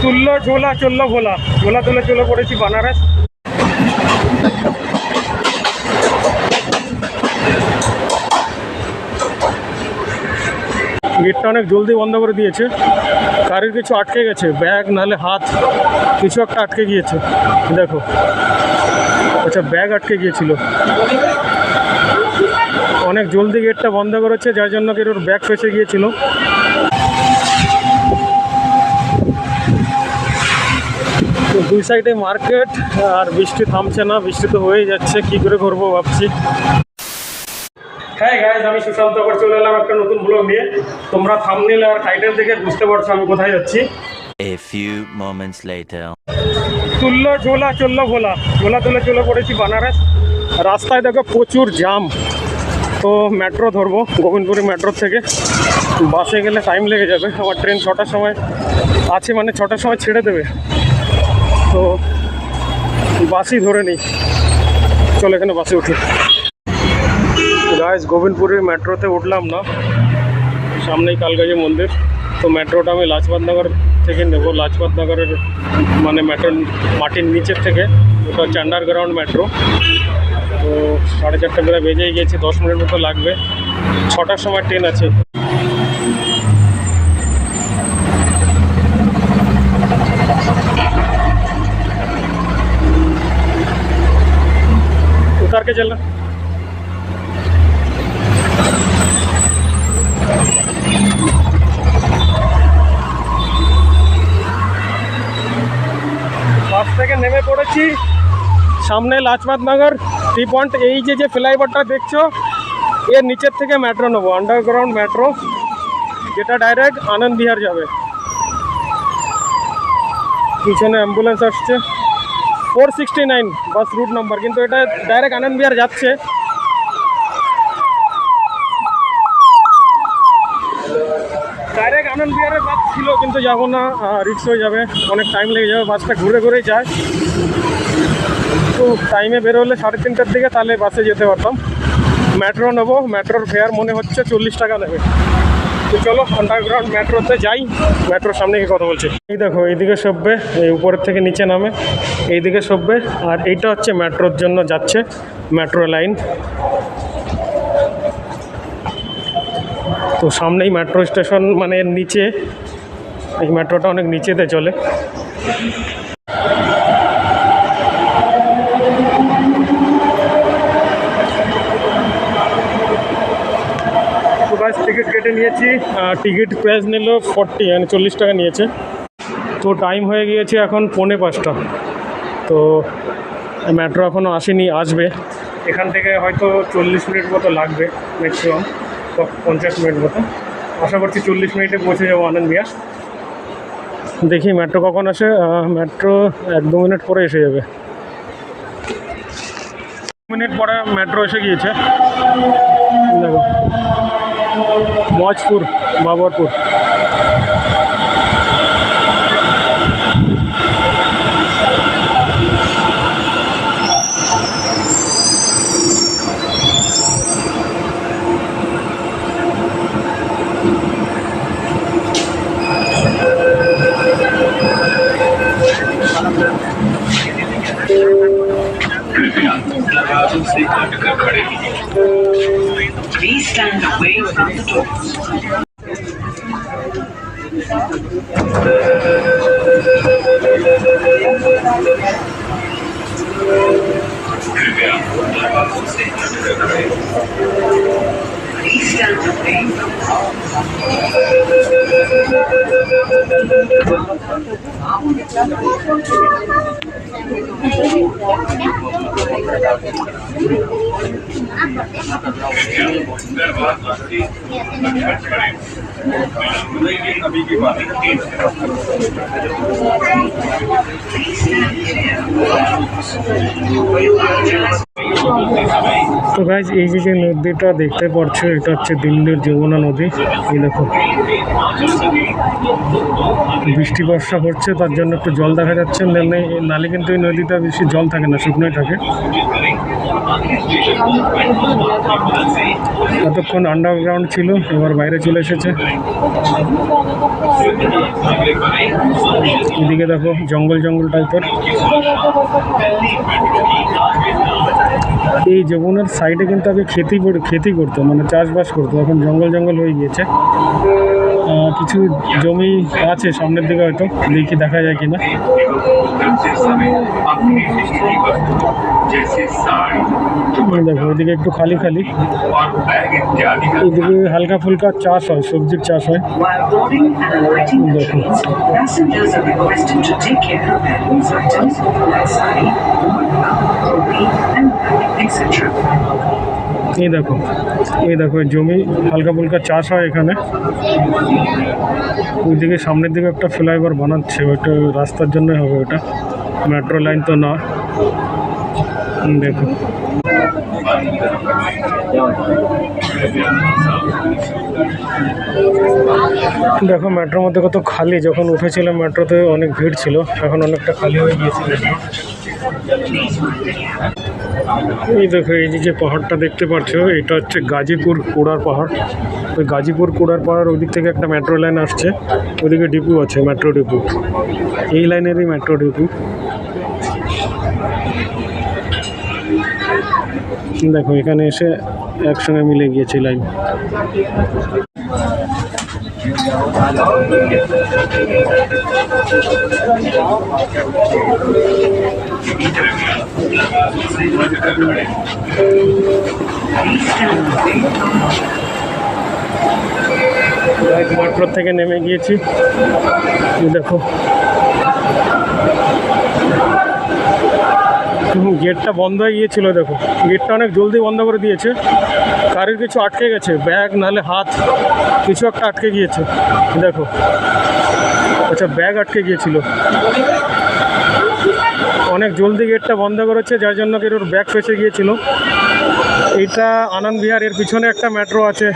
তুললো ঝোলা চললো ভোলা, ভোলা তুলে চলে পড়েছি বানারস। গেটটা অনেক জলদি বন্ধ করে দিয়েছে, গাড়ির কিছু আটকে গেছে, ব্যাগ নাহলে হাত কিছু একটা আটকে গিয়েছে। দেখো, আচ্ছা ব্যাগ আটকে গিয়েছিল। অনেক জলদি গেটটা বন্ধ করেছে, যার জন্য কি ওর ব্যাগ ফেসে গিয়েছিল। তো দুই সাইডে মার্কেট, আর বৃষ্টি থামছে না, বৃষ্টি তো হয়েই যাচ্ছে, কি করে করবো ভাবছি। হ্যাঁ গাইজ, আমি সুশান্ত আবার চলে এলাম একটা নতুন ব্লগ নিয়ে। তোমরা থাম্বনেল আর টাইটেল দেখে বুঝতে পারছো আমি কোথায় যাচ্ছি। A few moments later. তুললো ঝোলা চললো ভোলা, ভোলা তুলে চলে পড়েছি বানারস। রাস্তায় দেখো প্রচুর জাম। তো মেট্রো ধরবো, গোবিন্দপুরে মেট্রো থেকে। বাসে গেলে টাইম লেগে যাবে, আমার ট্রেন 6টার সময় আছে, মানে 6টার সময় ছেড়ে দেবে। তো বাসই ধরে নিই, চলো এখানে বাসে উঠি। গাইজ, গোবিন্দপুরের মেট্রোতে উঠলাম না, সামনেই কালকাজি মন্দির। তো মেট্রোটা আমি লাজপত নগর থেকে নেব, লাজপত নগরের মানে মেট্রো মাটির নিচের থেকে। ওটা হচ্ছে আন্ডারগ্রাউন্ড মেট্রো। তো 4:30 প্রায় বেজেই গিয়েছে, 10 মিনিট মতো লাগবে। 6টার সময় ট্রেন আছে। उतार के चलना। বাস থেকে নেমে পড়েছি, সামনে লাজপত নগর টি পয়েন্ট। এই যে ফ্লাইওভারটা দেখছো, এর নিচের থেকে মেট্রো নেবো, আন্ডারগ্রাউন্ড মেট্রো, যেটা ডাইরেক্ট আনন্দ বিহার যাবে। পিছনে অ্যাম্বুলেন্স আসছে, 469 বাস রুট নাম্বার, কিন্তু এটা ডাইরেক্ট আনন্দ বিহার যাচ্ছে। ডাইরেক্ট আনন্দ বিহারের বাস ছিল, কিন্তু যাবো না, রিস্ক হয়ে যাবে, অনেক টাইম লেগে যাবে। বাসটা ঘুরে ঘুরেই যায়। তো টাইমে বেরোলে 3:30টার দিকে, তাহলে বাসে যেতে পারতাম। মেট্রো নেবো, মেট্রোর ফেয়ার মনে হচ্ছে 40 টাকা নেবে। তো চলো আন্ডারগ্রাউন্ড মেট্রোতে যাই, মেট্রোর সামনে গিয়ে কথা বলছি। এই দেখো, এইদিকে সববে, এই উপরের থেকে নিচে নামে, এইদিকে সববে। আর এইটা হচ্ছে মেট্রোর জন্য যাচ্ছে মেট্রো লাইন। তো সামনেই মেট্রো স্টেশন, মানে এর নিচে, এই মেট্রোটা অনেক নিচেতে চলে। টিকিট কেটে নিয়েছি, টিকিট প্রাইস নিল 40, মানে 40 টাকা নিয়েছে। তো টাইম হয়ে গিয়েছে এখন 4:45। তো মেট্রো এখনও আসেনি, আসবে। এখান থেকে হয়তো 40 মিনিট মতো লাগবে, ম্যাক্সিমাম 50 মিনিট মতো। আশা করছি 40 মিনিটে পৌঁছে যাবো আনন্দ বিহার। দেখি মেট্রো কখন আসে। মেট্রো 1-2 মিনিট পরে এসে যাবে। মিনিট পরে মেট্রো এসে গিয়েছে। দেখো, মজপুর, Babarpur. Please stand away from the doors. Please stand away from the তো গাইজ এই যে নদীটা দেখতে পাচ্ছ এটা হচ্ছে দিল্লির যমুনা নদী। এই দেখো বৃষ্টি বর্ষা হচ্ছে তার জন্য একটু জল দেখা যাচ্ছে, নালে কিন্তু এই নদীটা বেশি জল থাকে না, শুকনোই থাকে। এতক্ষণ আন্ডারগ্রাউন্ড ছিল, এবার বাইরে চলে এসেছে। এদিকে দেখো জঙ্গল জঙ্গল টাইপের। এই যমুনার সাইডে কিন্তু আগে খেতি করতো, মানে চাষবাস করতো, এখন জঙ্গল জঙ্গল হয়ে গিয়েছে। কিছু জমি আছে সামনের দিকে, হয়তো দেখি দেখা যায় কিনা। দেখো ওইদিকে একটু খালি খালি, এদিকে হালকা ফুলকা চাষ হয়, সবজির চাষ হয়। While boarding and alighting the trains, passengers are requested to take care of their loose items like sari, rupee, and etc. এই দেখো জমি হালকা ফুলকা চাষ হয় এখানে। ওইদিকে সামনের দিকে একটা ফ্লাইওভার বানাচ্ছে, ওইটা রাস্তার জন্য হবে, ওটা মেট্রো লাইন তো না। দেখো দেখো মেট্রোর মধ্যে কত খালি, যখন উঠেছিলাম মেট্রোতে অনেক ভিড় ছিল, এখন অনেকটা খালি হয়ে গিয়েছে। এই দেখো এই যে পাহাড়টা দেখতে পাচ্ছ, এটা হচ্ছে গাজীপুর কুড়ার পাহাড়। ওই গাজীপুর কুড়ার পাহাড় ওদিক থেকে একটা মেট্রো লাইন আসছে, ওদিকে ডিপু আছে, মেট্রো ডিপু, এই লাইনেরই মেট্রো ডিপু। দেখো এখানে এসে একসঙ্গে মিলে গিয়েছে লাইন। মেট্রো থেকে নেমে গিয়েছি, দেখো গেটটা বন্ধ হয়ে গিয়েছিল। দেখো গেটটা অনেক জলদি বন্ধ করে দিয়েছে, গাড়ির কিছু আটকে গেছে, ব্যাগ নাহলে হাত কিছু একটা আটকে গিয়েছে। দেখো আচ্ছা ব্যাগ আটকে গিয়েছিল, অনেক জলদি গেটটা বন্ধ করেছে, যার জন্য কি ওর ব্যাগ ফেসে গিয়েছিল। এইটা আনন্দ বিহার, এর পিছনে একটা মেট্রো আছে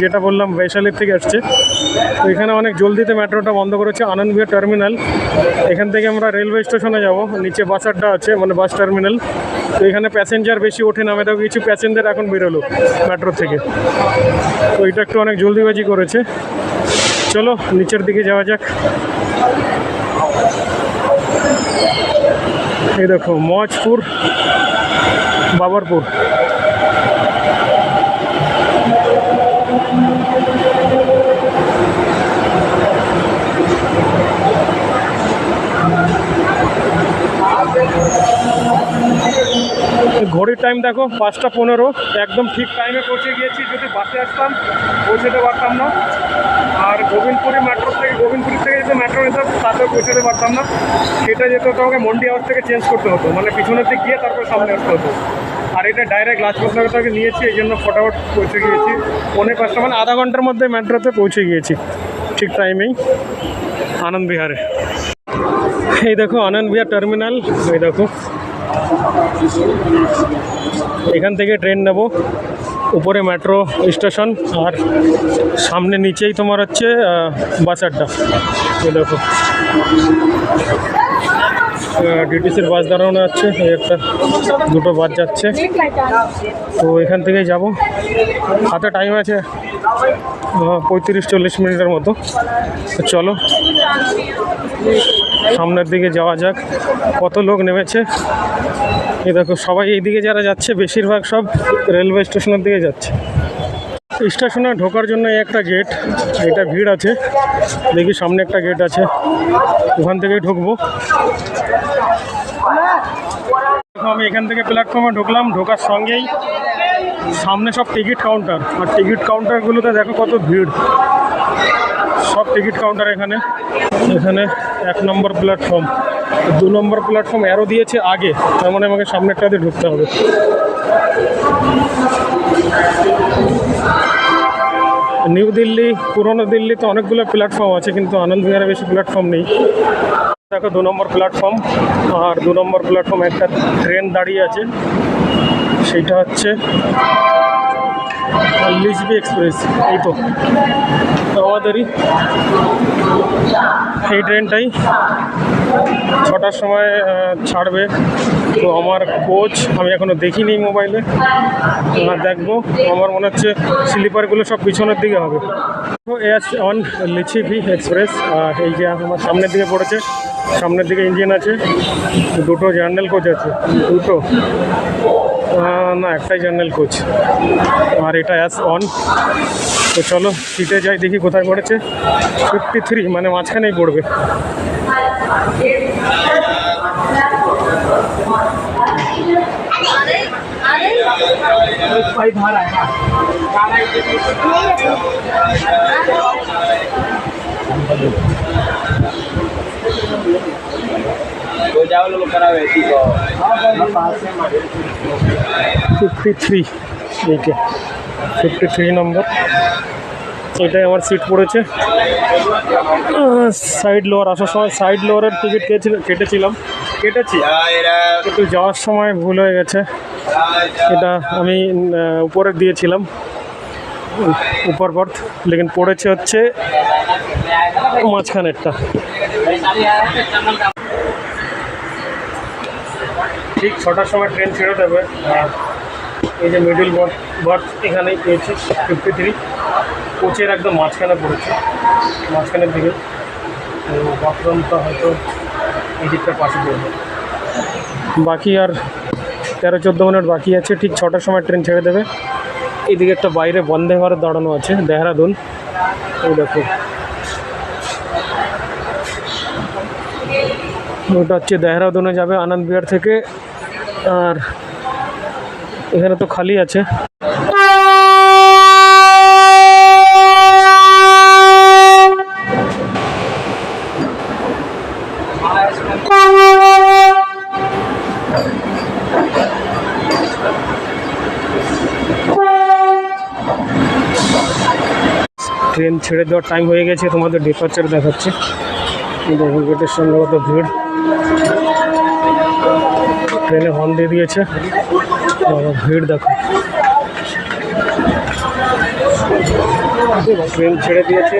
যেটা বললাম বৈশালীর থেকে আসছে। তো এখানে অনেক জলদিতে মেট্রোটা বন্ধ করেছে, আনন্দ বিহার টার্মিনাল। এখান থেকে আমরা রেলওয়ে স্টেশনে যাব, নিচে বাস আড্ডা আছে, মানে বাস টার্মিনাল। তো এখানে প্যাসেঞ্জার বেশি ওঠে নামে, দেখো কিছু প্যাসেঞ্জার এখন বেরোলো মেট্রো থেকে। তো এটা একটু অনেক জলদিবাজি করেছে। চলো নিচের দিকে যাওয়া যাক। এই দেখো মজপুর বাবরপুর। ঘড়ির টাইম দেখো 5:15, একদম ঠিক টাইমে পৌঁছে গিয়েছি। যদি বাসে আসতাম পৌঁছতে পারতাম না, আর গোবিন্দপুরি থেকে যদি মেট্রো নিতাম তাতেও পৌঁছতে পারতাম না। সেটা যেতে হতো আমাকে মন্ডি হাউস থেকে চেঞ্জ করতে হতো, মানে পিছনের দিক গিয়ে তারপর সামনে আসতে হতো। আর এটা ডাইরেক্ট লাজপত নগর থেকে নিয়েছি, এই জন্য ফটাফট পৌঁছে গিয়েছি। 4:05, মানে আধা ঘন্টার মধ্যে মেট্রোতে পৌঁছে গিয়েছি ঠিক টাইমেই আনন্দ বিহারে। এই দেখো আনন্দ বিহার টার্মিনাল। এই দেখো এখান থেকে ট্রেন নেব, উপরে মেট্রো স্টেশন, আর সামনে নিচেই তোমার হচ্ছে বাস আড্ডা। এই দেখো ডিটিসির বাস দাঁড়ানো আছে, এই একটা দুটো বাস যাচ্ছে। তো এখান থেকেই যাব, হাতে টাইম আছে 35-40 মিনিটের মতো। চলো সামনের দিকে যাওয়া যাক। কত লোক নেমেছে, এই দেখো সবাই এই দিকে যারা যাচ্ছে বেশিরভাগ সব রেলওয়ে স্টেশনের দিকে যাচ্ছে। স্টেশনে ঢোকার জন্য একটা গেট, এটা ভিড় আছে, দেখি সামনে একটা গেট আছে, ওখান থেকেই ঢুকবো। আমি এখান থেকে প্ল্যাটফর্মে ঢুকলাম, ঢোকার সঙ্গেই সামনে সব টিকিট কাউন্টার, আর টিকিট কাউন্টারগুলোতে দেখো কত ভিড়, সব টিকিট কাউন্টার এখানে। এখানে 1 নম্বর প্ল্যাটফর্ম, 2 নম্বর প্ল্যাটফর্ম অ্যারো দিয়েছে আগে, তার মানে আমাকে সামনেরটাতে ঢুকতে হবে। নিউ দিল্লি, পুরনো দিল্লিতে অনেকগুলো প্ল্যাটফর্ম আছে, কিন্তু আনন্দ বিহারে বেশি প্ল্যাটফর্ম নেই। দেখো 2 নম্বর প্ল্যাটফর্ম, আর 2 নম্বর প্ল্যাটফর্মে একটা ট্রেন দাঁড়িয়ে আছে। সেইটা হচ্ছে লিসবি এক্সপ্রেস। এই তো আমাদেরই এই ট্রেনটাই 6টার সময় ছাড়বে। তো আমার কোচ আমি এখনও দেখিনি মোবাইলে, দেখবো। আমার মনে হচ্ছে স্লিপারগুলো সব পিছনের দিকে হবে। তো S1 লিছিভি এক্সপ্রেস, এই যে আমার সামনের দিকে পড়েছে, সামনের দিকে ইঞ্জিন আছে, দুটো জার্নাল কোচ আছে, দুটো না একটাই জার্নাল কোচ, আর এটা S1। তো চলো সিটে যাই, দেখি কোথায় পড়েছে। 53 মানে মাঝখানেই পড়বে। ফিফটি 53 নম্বর, এটাই আমার সিট পড়েছে। সাইড লোয়ার আসার সময় সাইড লোয়ারের টিকিট কেটেছি, কিন্তু যাওয়ার সময় ভুল হয়ে গেছে। এটা আমি উপরে দিয়েছিলাম, উপর বর্থ, লেকিন পড়েছে হচ্ছে মাঝখানেরটা। ঠিক 6টার সময় ট্রেন ছেড়ে দেবে। আর এই যে মিডিল বার্থ এখানেই পেয়েছি 53, কোচের একদম মাঝখানে পড়েছে, মাঝখানের দিকে। তো বাথরুমটা হয়তো এই দিকটার পাশে পড়বে। বাকি আর 13-14 মিনিট বাকি আছে, ঠিক 6টার সময় ট্রেন ছেড়ে দেবে। এইদিকে একটা বাইরে বন্দে ভারত দাঁড়ানো আছে, দেহরাদুন। এই দেখো, ওটা হচ্ছে দেহরাদুনে যাবে আনন্দ বিহার থেকে। আর এখানে তো খালি আছে। ট্রেন ছেড়ে দেওয়ার টাইম হয়ে গেছে, তোমাদের ডিপার্চার দেখাচ্ছে। দেখো গেটের সামনে কত ভিড়, ট্রেনে হর্ন দিয়ে দিয়েছে, ভিড় দেখো। ট্রেন ছেড়ে দিয়েছে,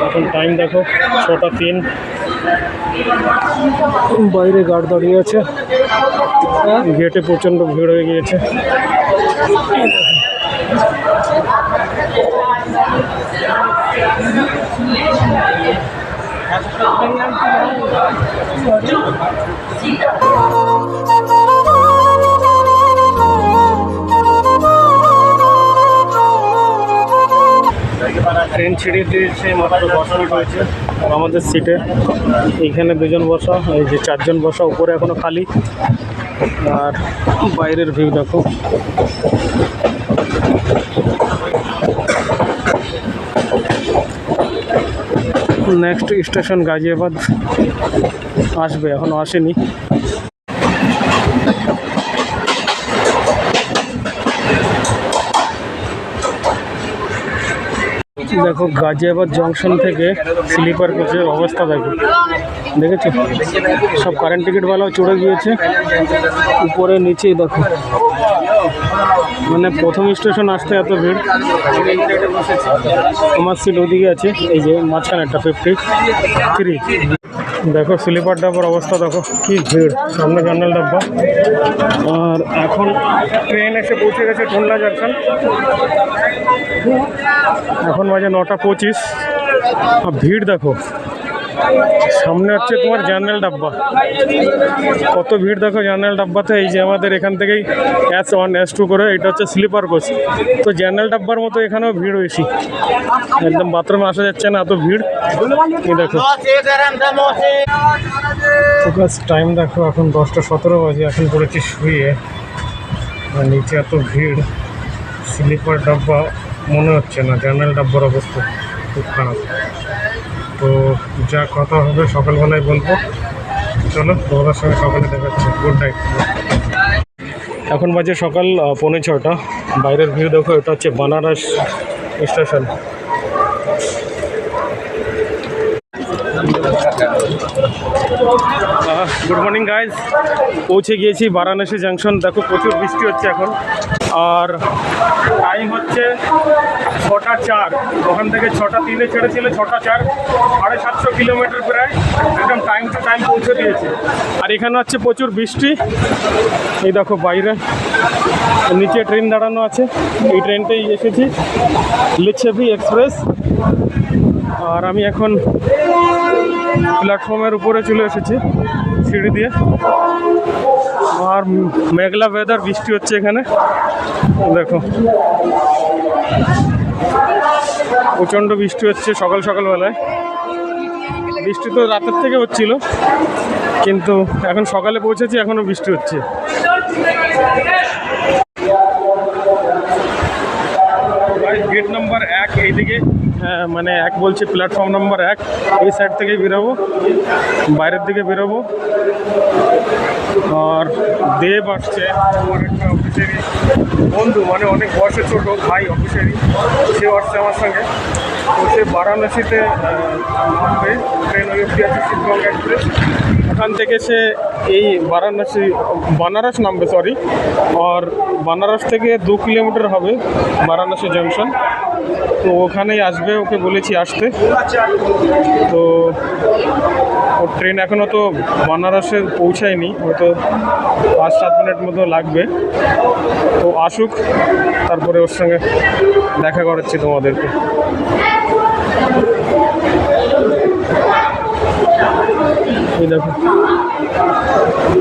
এখন টাইম দেখো 6টা 3। বাইরে গার্ড দাঁড়িয়ে আছে, গেটে প্রচণ্ড ভিড় হয়ে গিয়েছে। ট্রেন ছেড়ে দিয়েছে, মাত্র 10 মিনিট হয়েছে। আর আমাদের সিটে এইখানে 2জন বসা, এই যে 4জন বসা, উপরে এখনো খালি। আর বাইরের ভিউ দেখো। নেক্সট স্টেশন গাজিয়াবাদ আসবে, এখনো আসেনি। দেখো গাজিয়াবাদ জংশন থেকে স্লিপার কোচের অবস্থা দেখেছো, সব কারেন্ট টিকিটওয়ালাও চড়ে গিয়েছে উপরে নিচেই। দেখো মানে প্রথম স্টেশন আসতে এত ভিড়। আমার সিট ওদিকে আছে, এই যে মাঝখানে একটা 53। দেখো স্লিপার ডাব্বার অবস্থা দেখো, কি ভিড়, সামনে জার্নাল ডাব্বা। আর এখন ট্রেন এসে পৌঁছে গেছে টুন্ডা জাংশন। এখন বাজে 9টা 25। আর ভিড় দেখো, সামনে হচ্ছে তোমার জার্নাল ডাব্বা, কত ভিড় দেখো জার্নাল ডাব্বাতে। এই যে আমাদের এখান থেকেই S1 S2 করে, এটা হচ্ছে স্লিপার কোচ। তো জার্নাল ডাব্বার মতো এখানেও ভিড় বেশি, একদম বাথরুমে আসা যাচ্ছে না, এত ভিড়। এই দেখো ফোকাস টাইম দেখো, এখন 10টা 17 বাজে। এখন করেছি শুয়ে, আর নিচে এত ভিড়, স্লিপার ডাব্বা মনে হচ্ছে না, জার্নাল ডাব্বার অবস্থা খুব খারাপ। তো যা কথা হবে সকালবেলায় বলবো। চলো তোমাদের সঙ্গে সকালে দেখাচ্ছি। Good night. এখন বাজে সকাল 5:45। বাইরের ভিউ দেখো, এটা হচ্ছে Banaras station. Good morning guys, পৌঁছে গিয়েছি বারাণসী জাংশন। দেখো প্রচুর বৃষ্টি হচ্ছে এখন, আর টাইম হচ্ছে 6:04। ওখান থেকে 6:03 ছেড়েছিল, 6:04, 750 কিলোমিটার প্রায় একদম টাইম টু টাইম পৌঁছে দিয়েছে। আর এখানে হচ্ছে প্রচুর বৃষ্টি। এই দেখো বাইরে নিচে ট্রেন দাঁড়ানো আছে, এই ট্রেনটাই এসেছি, লিচ্ছেভি এক্সপ্রেস। আর আমি এখন প্ল্যাটফর্মের উপরে চলে এসেছি সিঁড়ি দিয়ে। আর মেঘলা ওয়েদার, বৃষ্টি হচ্ছে এখানে, দেখো প্রচণ্ড বৃষ্টি হচ্ছে সকাল সকালবেলায়। বৃষ্টি তো রাতের থেকে হচ্ছিল, কিন্তু এখন সকালে পৌঁছেছি, এখনও বৃষ্টি হচ্ছে। গেট নাম্বার 1 এইদিকে, মানে 1 বলছে, প্ল্যাটফর্ম নাম্বার 1, এই সাইড থেকে বেরোবো, বাইরের দিকে বেরোবো। আর দেব আসছে, আমার একটা অফিসেরই বন্ধু, মানে অনেক বয়সে ছোট ভাই অফিসেরই, সেও আসছে আমার সঙ্গে। তো সে বারাণসীতে নামবে, ট্রেন ওই অব্দি আছে শিবগঙ্গা এক্সপ্রেস। ওখান থেকে সে এই বানারস নামবে, সরি। আর বানারস থেকে 2 কিলোমিটার হবে বারাণসী জাংশন, তো ওখানেই আসবে, ওকে বলেছি আসতে। তো ওর ট্রেন এখনও তো বানারসে পৌঁছায়নি, হয়তো 5-7 মিনিট মতো লাগবে। তো আসুক, তারপরে ওর সঙ্গে দেখা করাচ্ছি তোমাদেরকে। এই দেখো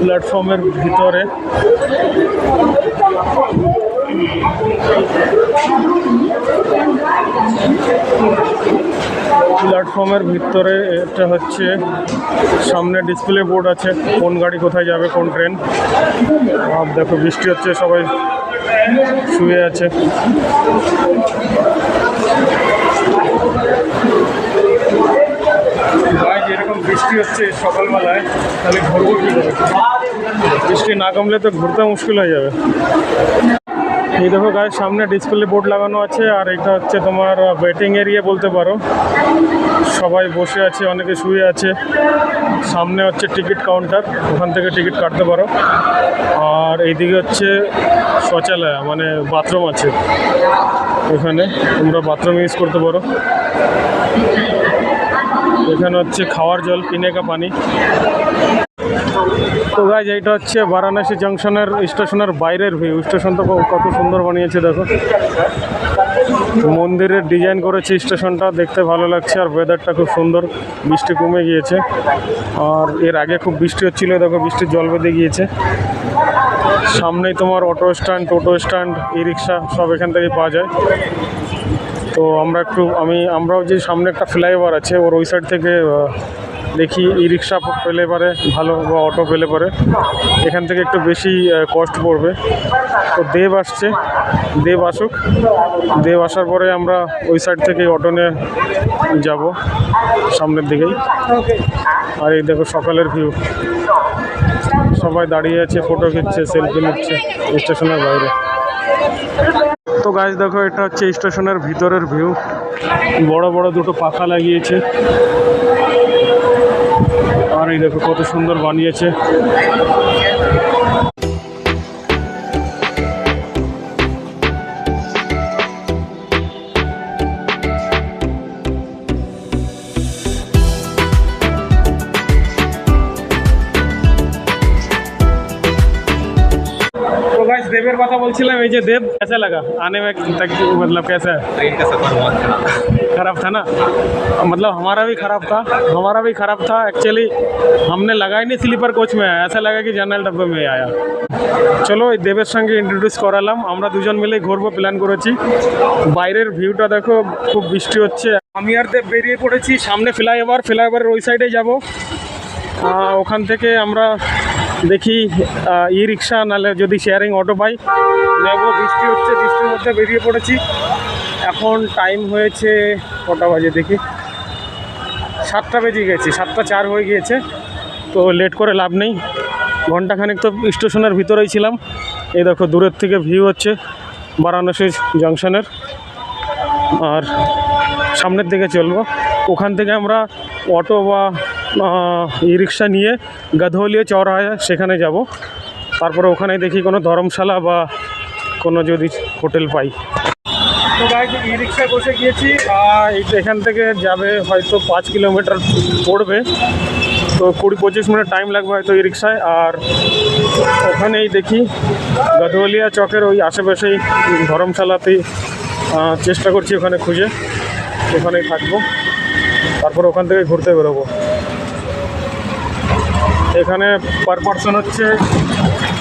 প্ল্যাটফর্মের ভিতরে এটা হচ্ছে সামনে ডিসপ্লে বোর্ড আছে, কোন গাড়ি কোথায় যাবে, কোন ট্রেন। আর দেখো বৃষ্টি হচ্ছে, সবাই শুয়ে আছে। যেরকম বৃষ্টি হচ্ছে সকালবেলায়, তাহলে ঘুরবো কী করে? বৃষ্টি না কমলে তো ঘুরতে মুশকিল হয়ে যাবে। এই দেখো গায়ের সামনে ডিসপ্লে বোর্ড লাগানো আছে, আর এটা হচ্ছে তোমার ওয়েটিং এরিয়া বলতে পারো। সবাই বসে আছে, অনেকে শুয়ে আছে। সামনে হচ্ছে টিকিট কাউন্টার, ওখান থেকে টিকিট কাটতে পারো। আর এইদিকে হচ্ছে শৌচালয়, মানে বাথরুম আছে, এখানে তোমরা বাথরুম ইউজ করতে পারো। এখানে হচ্ছে খাওয়ার জল, পিনে কা পানি। তো গাইজ, এইটা হচ্ছে বারাণসী জাংশনের স্টেশনের বাইরের ভিউ। স্টেশনটা কত সুন্দর বানিয়েছে দেখো, মন্দিরের ডিজাইন করেছে স্টেশনটা, দেখতে ভালো লাগছে। আর ওয়েদারটা খুব সুন্দর, বৃষ্টি কমে গিয়েছে। আর এর আগে খুব বৃষ্টি হচ্ছিল, দেখো বৃষ্টির জল বেঁধে গিয়েছে। সামনেই তোমার অটো স্ট্যান্ড, টোটো স্ট্যান্ড, ই রিক্সা সব এখান থেকে পাওয়া যায়। তো আমরাও যে সামনে একটা ফ্লাইওভার আছে, ওর ওই সাইড থেকে দেখি ই রিক্সা পেলে পারে ভালো, বা অটো পেলে পারে। এখান থেকে একটু বেশি কস্ট পড়বে। তো দেব আসছে, দেব আসুক, দেব আসার পরে আমরা ওই সাইড থেকে অটো নিয়ে যাব সামনের দিকেই। আর এই দেখো সকালের ভিউ, সবাই দাঁড়িয়ে আছে, ফটো খিচ্ছে, সেলফি নিচ্ছে স্টেশনের বাইরে। তো গাইজ দেখো, এটা হচ্ছে স্টেশনের ভিতরের ভিউ। বড় বড় দুটো পাখা লাগিয়েছে, আর এই দেখো কত সুন্দর বানিয়েছে। तो गाइस देवर কথা বলছিলাম, এই যে देव कैसा लगा आने में तक, मतलब कैसा है? ट्रेन का सफर बहुत खराब था ना, मतलब हमारा भी खराब था एक्चुअली। हमने लगा ही नहीं स्लीपर कोच में, ऐसा लगा कि जनरल डब्बे में आया। চলো এই দেবের সঙ্গে ইন্ট্রোডিউস করালাম। আমরা দুজন মিলে ঘুরবো প্ল্যান করেছি। বাইরের ভিউটা দেখো, খুব বৃষ্টি হচ্ছে। আমি আর দেব বেরিয়ে পড়েছি, সামনে ফ্লাইওভারের ওই সাইডে যাব। ওখান থেকে আমরা দেখি ই রিক্সা, নাহলে যদি শেয়ারিং অটো পাই নেব। বৃষ্টি হচ্ছে, বৃষ্টির মধ্যে বেরিয়ে পড়েছি। এখন টাইম হয়েছে কটা বাজে দেখি, 7টা বেজে গেছে, 7:04 হয়ে গিয়েছে। তো লেট করে লাভ নেই, ঘন্টাখানেক তো স্টেশনের ভিতরেই ছিলাম। এই দেখো দূরের থেকে ভিউ হচ্ছে বারাণসী জাংশনের। আর সামনের দিকে চলবো, ওখান থেকে আমরা অটো বা ই রিক্সা নিয়ে গাধোলিয়া চৌরাহা সেখানে যাব। তারপরে ওখানে দেখি কোনো ধর্মশালা বা কোনো যদি হোটেল পাই। তো গাইজ ই রিক্সায় বসে গিয়েছি, এখান থেকে যাবে হয়তো 5 কিলোমিটার পড়বে, তো 20-25 মিনিট টাইম লাগবে হয়তো ই রিক্সায়। আর ওখানেই দেখি গাধোলিয়া চকের ওই আশেপাশেই ধর্মশালাতেই চেষ্টা করছি ওখানে খুঁজে, ওখানেই থাকবো, তারপর ওখান থেকে ঘুরতে বেরোবো। এখানে পার পারসন হচ্ছে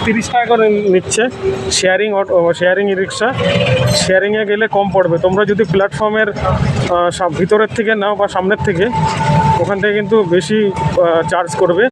30 টাকা করে নিচ্ছে শেয়ারিং ই রিক্সা। শেয়ারিংয়ে গেলে কম পড়বে। তোমরা যদি প্ল্যাটফর্মের ভিতরের থেকে নাও বা সামনের থেকে, ওখান থেকে কিন্তু বেশি চার্জ করবে।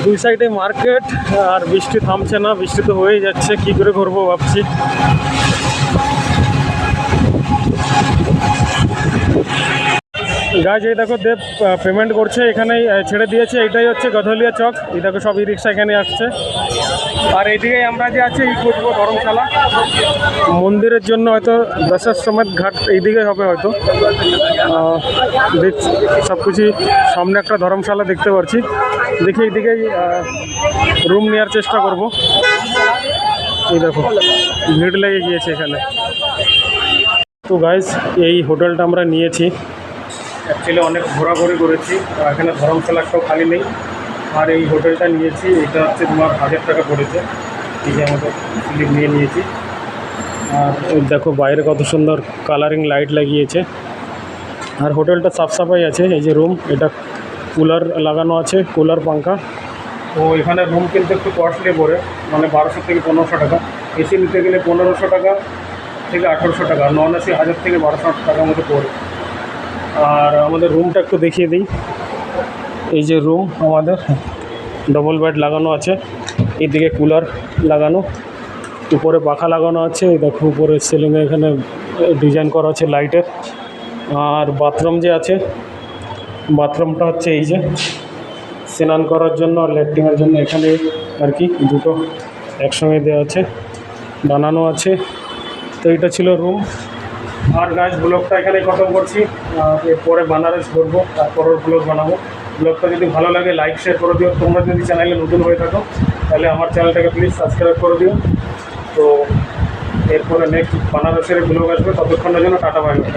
দুই সাইডে মার্কেট, আর বৃষ্টি থামছে না, বৃষ্টি তো হয়েই যাচ্ছে, কি করে করবো ভাবছি। গাইজ এই দেখো দেব পেমেন্ট করছে, এখানেই ছেড়ে দিয়েছে। এটাই হচ্ছে গাধোলিয়া চক। এই দেখো সব ই রিক্সা এখানে আসছে। আর এইদিকে আমরা যে আছি এই খুঁজবো ধর্মশালা। মন্দিরের জন্য হয়তো দশাশ্বমেধ ঘাট এইদিকে হবে হয়তো। দেখছি সব কিছু সামনে একটা ধর্মশালা দেখতে পাচ্ছি। দেখি এইদিকেই রুম নেওয়ার চেষ্টা করব। এই দেখো ভিড় লেগে গিয়েছে এখানে। তো গাইজ এই হোটেলটা আমরা নিয়েছি, অ্যাকচুয়ালি অনেক ঘোরাঘুরি করেছি, এখানে ধর্মশালা একটাও খালি নেই। আর এই হোটেলটা নিয়েছি, এটা হচ্ছে তোমার 1000 টাকা পড়েছে। এই যে আমাদের স্লিপ নিয়ে নিয়েছি। আর দেখো বাইরে কত সুন্দর কালারিং লাইট লাগিয়েছে। আর হোটেলটা সাফসাফাই আছে। এই যে রুম, এটা কুলার লাগানো আছে, কুলার পাঙ্খা। তো এখানে রুম কিন্তু একটু কস্টলি পড়ে, মানে 1200 থেকে 1500 টাকা। এসি নিতে গেলে 1500 টাকা থেকে 1800 টাকা, নন এসি 1000 থেকে 1200 টাকার মতো পড়ে। আর আমাদের রুমটা একটু দেখিয়ে দিই। এই যে রুম আমাদের, ডবল বেড লাগানো আছে, এদিকে কুলার লাগানো, উপরে পাখা লাগানো আছে। এই দেখো উপরে সিলিংয়ে এখানে ডিজাইন করা আছে লাইটের। আর বাথরুম যে আছে, বাথরুমটা হচ্ছে এই যে স্নান করার জন্য আর ল্যাট্রিনের জন্য এখানে আর কি দুটো একসঙ্গে দেওয়া আছে, বানানো আছে। তো এটা ছিল রুম। আর গাইজ ব্লগটা এখানে খতম করছি। এরপরে বানারস ঘুরবো, তারপরের ব্লগ বানাবো। ব্লগটা যদি ভালো লাগে লাইক শেয়ার করে দিও। তোমরা যদি চ্যানেলে নতুন হয়ে থাকো তাহলে আমার চ্যানেলটাকে প্লিজ সাবস্ক্রাইব করে দিও। তো এরপরে নেক্সট বানারসের ব্লগ আসবে, ততক্ষণের জন্য টাটা বাই বাই।